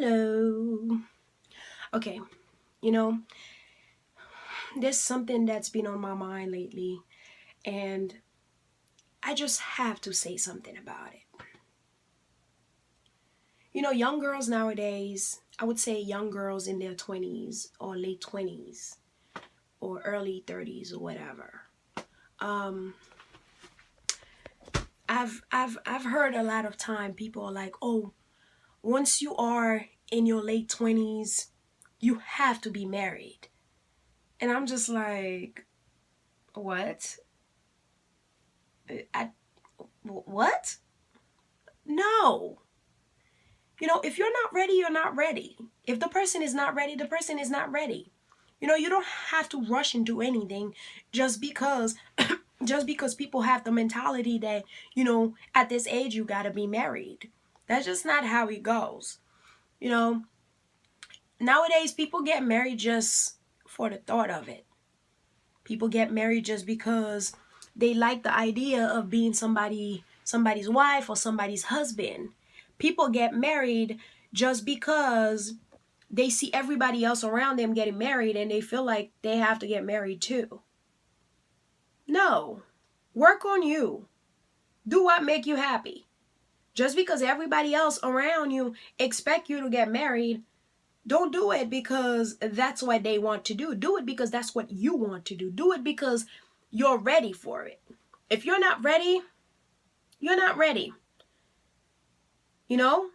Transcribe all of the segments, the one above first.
Hello. Okay, you know, there's something that's been on my mind lately, and I just have to say something about it. Young girls nowadays, I would say young girls in their 20s or late 20s or early 30s or whatever. Um, I've heard a lot of time people are like, "Oh, once you are in your late 20s, you have to be married." And I'm just like, "What? I what? No. If you're not ready, you're not ready. If the person is not ready, the person is not ready. You don't have to rush into anything just because just because people have the mentality that, at this age you got to be married. That's just not how it goes. You know, Nowadays people get married just for the thought of it. People get married just because they like the idea of being somebody's wife or somebody's husband. People get married just because they see everybody else around them getting married and they feel like they have to get married too. No. Work on you. Do what make you happy. Just because everybody else around you expect you to get married, don't do it because that's what they want to do. Do it because that's what you want to do. Do it because you're ready for it. If you're not ready, you're not ready. You know?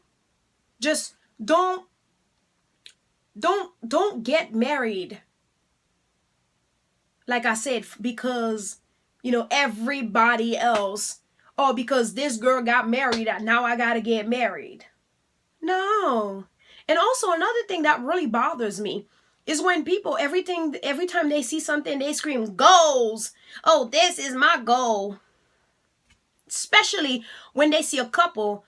Just don't get married. Like I said, because everybody else, oh, because this girl got married, now I got to get married. No. And also another thing that really bothers me is when people every time they see something they scream goals. Oh, this is my goal. Especially when they see a couple,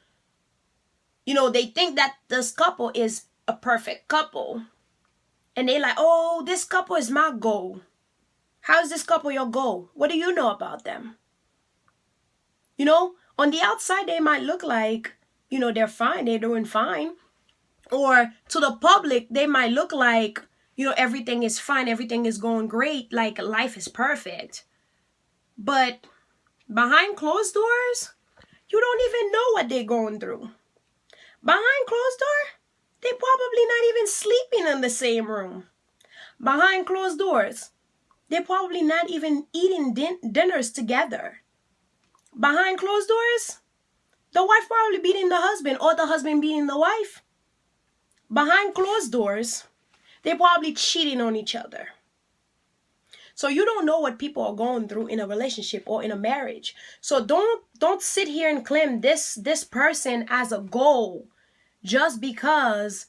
they think that this couple is a perfect couple. And they like, "Oh, this couple is my goal." How is this couple your goal? What do you know about them? On the outside they might look like, they're fine, they're doing fine. Or to the public, they might look like, everything is fine, everything is going great, like life is perfect. But behind closed doors, you don't even know what they're going through. Behind closed door, they probably not even sleeping in the same room. Behind closed doors, they're probably not even eating dinners together. Behind closed doors, the wife probably beating the husband or the husband beating the wife. Behind closed doors, they're probably cheating on each other. So you don't know what people are going through in a relationship or in a marriage. So don't sit here and claim this person as a goal just because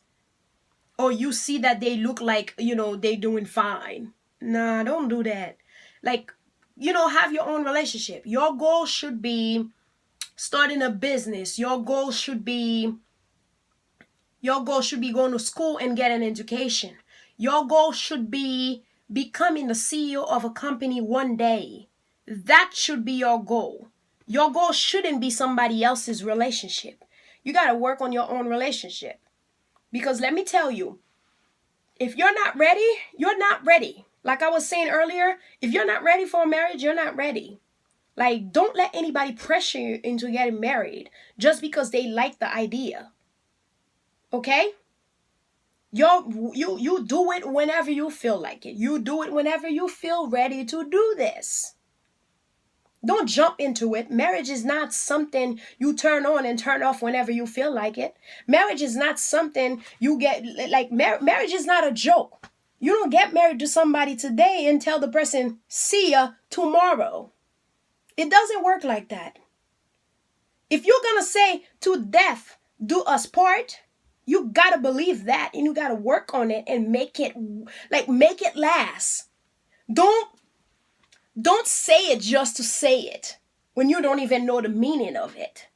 you see that they look like, they doing fine. Nah, don't do that. Like, have your own relationship. Your goal should be starting a business. Your goal should be going to school and get an education. Your goal should be becoming the CEO of a company one day. That should be your goal. Your goal shouldn't be somebody else's relationship. You got to work on your own relationship. Because let me tell you, if you're not ready, you're not ready. Like I was saying earlier, if you're not ready for a marriage, you're not ready. Like, don't let anybody pressure you into getting married just because they like the idea. Okay? You do it whenever you feel like it. You do it whenever you feel ready to do this. Don't jump into it. Marriage is not something you turn on and turn off whenever you feel like it. Marriage is not something you get like marriage is not a joke. You don't get married to somebody today and tell the person, "See ya tomorrow." It doesn't work like that. If you're going to say to death do us part, you got to believe that and you got to work on it and make it last. Don't say it just to say it when you don't even know the meaning of it.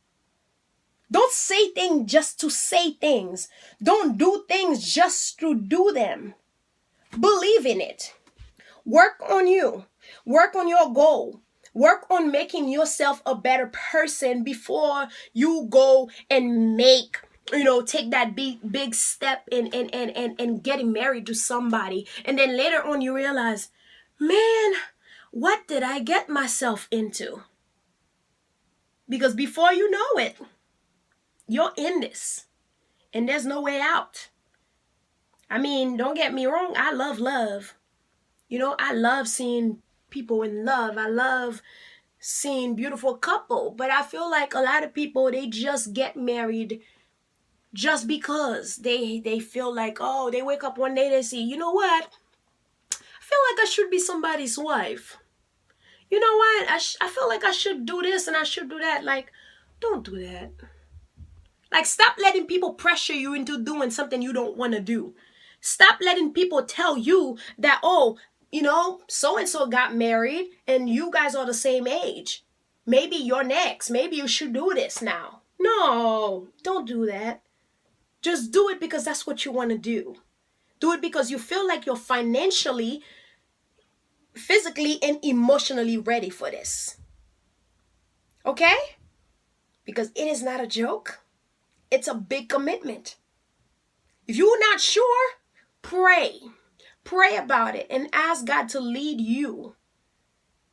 Don't say things just to say things. Don't do things just to do them. Believe in it. Work on you. Work on your goal. Work on making yourself a better person before you go and make take that big step in getting married to somebody, and then later on you realize, man, what did I get myself into? Because before you know it, you're in this and there's no way out. I mean, don't get me wrong, I love love. I love seeing people in love. I love seeing beautiful couple, but I feel like a lot of people, they just get married just because they feel like, oh, they wake up one day, they see, you know what, I feel like I should be somebody's wife. You know what, I feel like I should do this and I should do that. Like, don't do that. Like, stop letting people pressure you into doing something you don't want to do. Stop letting people tell you that, oh, so and so got married and you guys are the same age. Maybe you're next. Maybe you should do this now. No, don't do that. Just do it because that's what you want to do. Do it because you feel like you're financially, physically, and emotionally ready for this. Okay? Because it is not a joke. It's a big commitment. If you're not sure, pray. Pray about it and ask God to lead you,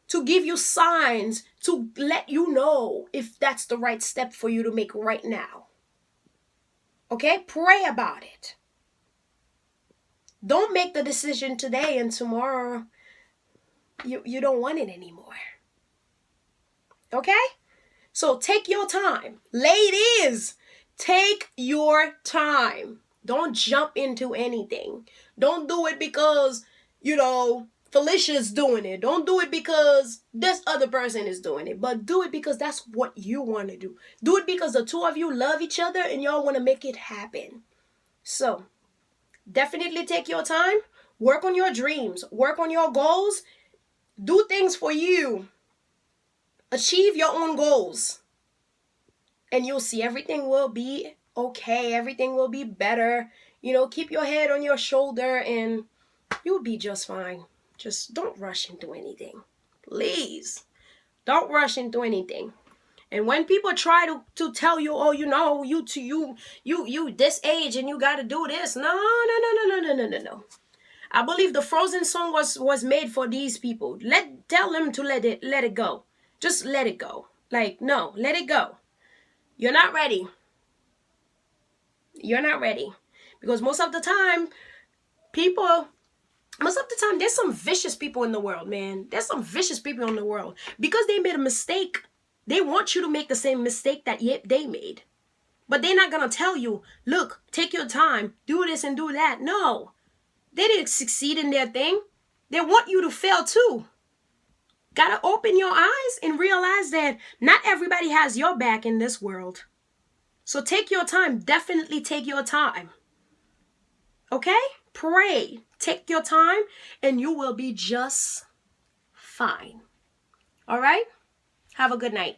to give you signs, to let you know if that's the right step for you to make right now. Okay? Pray about it. Don't make the decision today and tomorrow you don't want it anymore. Okay? So take your time. Ladies, take your time. Don't jump into anything. Don't do it because, Felicia's doing it. Don't do it because this other person is doing it. But do it because that's what you want to do. Do it because the two of you love each other and y'all want to make it happen. So, definitely take your time. Work on your dreams. Work on your goals. Do things for you. Achieve your own goals. And you'll see everything will be okay. Everything will be better. Keep your head on your shoulder and you'll be just fine. Just don't rush into anything. Please. Don't rush into anything. And when people try to tell you, oh, you this age and you got to do this. No. I believe the Frozen song was made for these people. Tell them to let it go. Just let it go. Like, no, let it go. You're not ready. You're not ready. Because most of the time, there's some vicious people in the world, man. There's some vicious people in the world. Because they made a mistake, they want you to make the same mistake that they made. But they're not going to tell you, look, take your time, do this and do that. No. They didn't succeed in their thing. They want you to fail too. Gotta open your eyes and realize that not everybody has your back in this world. So take your time. Definitely take your time. Okay? Pray. Take your time and you will be just fine. All right? Have a good night.